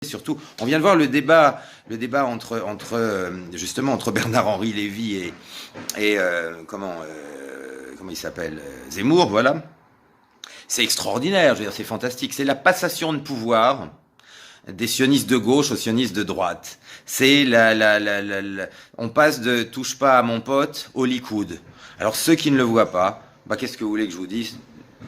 Surtout, on vient de voir le débat justement entre Bernard-Henri Lévy et comment il s'appelle, Zemmour, voilà. C'est extraordinaire, je veux dire, c'est fantastique. C'est la passation de pouvoir des sionistes de gauche aux sionistes de droite. C'est on passe de touche pas à mon pote au Likoud. Alors ceux qui ne le voient pas, bah qu'est-ce que vous voulez que je vous dise?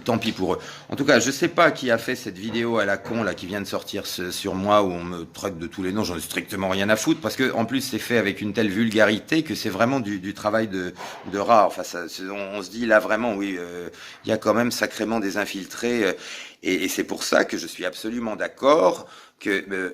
Tant pis pour eux. En tout cas, je sais pas qui a fait cette vidéo à la con là qui vient de sortir sur moi où on me traite de tous les noms. J'en ai strictement rien à foutre parce que en plus c'est fait avec une telle vulgarité que c'est vraiment du travail de rat. Enfin, on se dit là vraiment oui, il y a quand même sacrément des infiltrés et c'est pour ça que je suis absolument d'accord que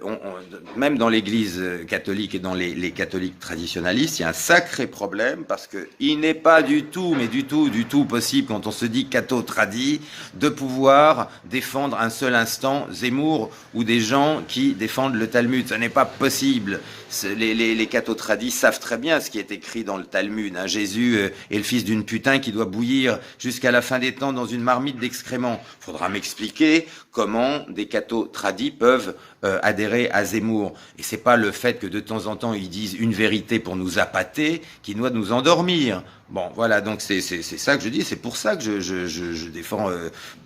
même dans l'Église catholique et dans les catholiques traditionnalistes, il y a un sacré problème parce que il n'est pas du tout, mais du tout possible quand on se dit catho-tradi de pouvoir défendre un seul instant Zemmour ou des gens qui défendent le Talmud. Ce n'est pas possible. Les catho-tradis savent très bien ce qui est écrit dans le Talmud. Hein. Jésus est le fils d'une putain qui doit bouillir jusqu'à la fin des temps dans une marmite d'excréments. Faudra m'expliquer comment des catho-tradis peuvent adhérer à Zemmour. Et c'est pas le fait que de temps en temps ils disent une vérité pour nous appâter qui doit nous endormir. Bon, voilà, donc c'est ça que je dis, c'est pour ça que je défends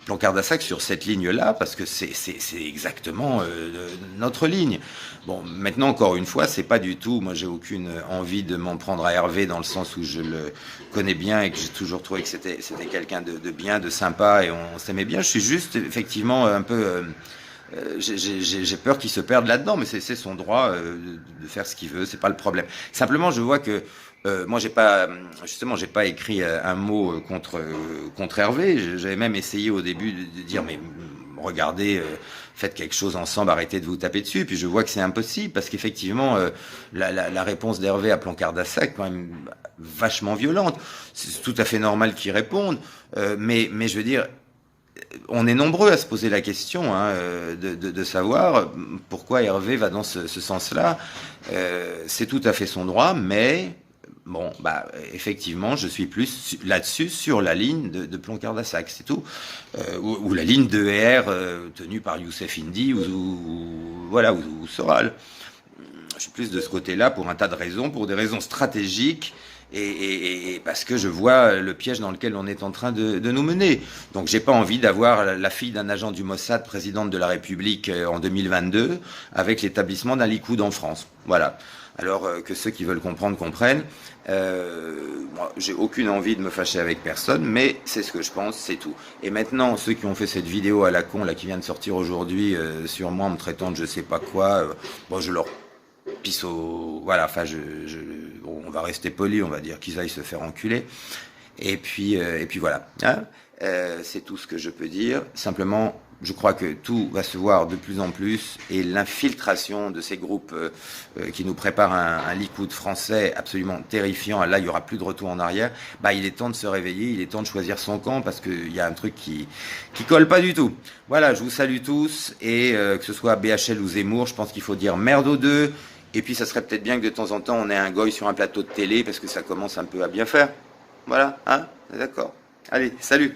Plancard-Dassac sur cette ligne-là, parce que c'est exactement notre ligne. Bon, maintenant, encore une fois, c'est pas du tout, moi j'ai aucune envie de m'en prendre à Hervé dans le sens où je le connais bien et que j'ai toujours trouvé que c'était quelqu'un de bien, de sympa et on s'aimait bien. Je suis juste effectivement un peu... j'ai peur qu'il se perde là-dedans, mais c'est son droit de faire ce qu'il veut, c'est pas le problème. Simplement, je vois que moi, j'ai pas écrit un mot contre Hervé. J'avais même essayé au début de dire, mais regardez, faites quelque chose ensemble, arrêtez de vous taper dessus. Puis je vois que c'est impossible parce qu'effectivement, la réponse d'Hervé à Plancard-Dassac, quand même vachement violente. C'est tout à fait normal qu'il réponde, mais je veux dire. On est nombreux à se poser la question de savoir pourquoi Hervé va dans ce sens-là. C'est tout à fait son droit, mais bon, bah effectivement, je suis plus là-dessus sur la ligne de Plancard-Dassac, c'est tout, ou la ligne de ER tenue par Youssef Indy ou Soral. Je suis plus de ce côté-là pour un tas de raisons, pour des raisons stratégiques. Et parce que je vois le piège dans lequel on est en train de nous mener. Donc j'ai pas envie d'avoir la fille d'un agent du Mossad, présidente de la République en 2022, avec l'établissement d'un Likoud en France. Voilà. Alors que ceux qui veulent comprendre comprennent. Moi, j'ai aucune envie de me fâcher avec personne, mais c'est ce que je pense, c'est tout. Et maintenant, ceux qui ont fait cette vidéo à la con là qui vient de sortir aujourd'hui sur moi en me traitant de je sais pas quoi, bon, je leur pisse au... Voilà, enfin, on va rester poli, on va dire qu'ils aillent se faire enculer. Et puis voilà. Hein, c'est tout ce que je peux dire. Simplement, je crois que tout va se voir de plus en plus et l'infiltration de ces groupes qui nous préparent un Likoud français absolument terrifiant, là, il n'y aura plus de retour en arrière. Bah, il est temps de se réveiller, il est temps de choisir son camp parce qu'il y a un truc qui colle pas du tout. Voilà, je vous salue tous et que ce soit BHL ou Zemmour, je pense qu'il faut dire merde aux deux. Et puis ça serait peut-être bien que de temps en temps on ait un goy sur un plateau de télé parce que ça commence un peu à bien faire. Voilà, hein? D'accord. Allez, salut!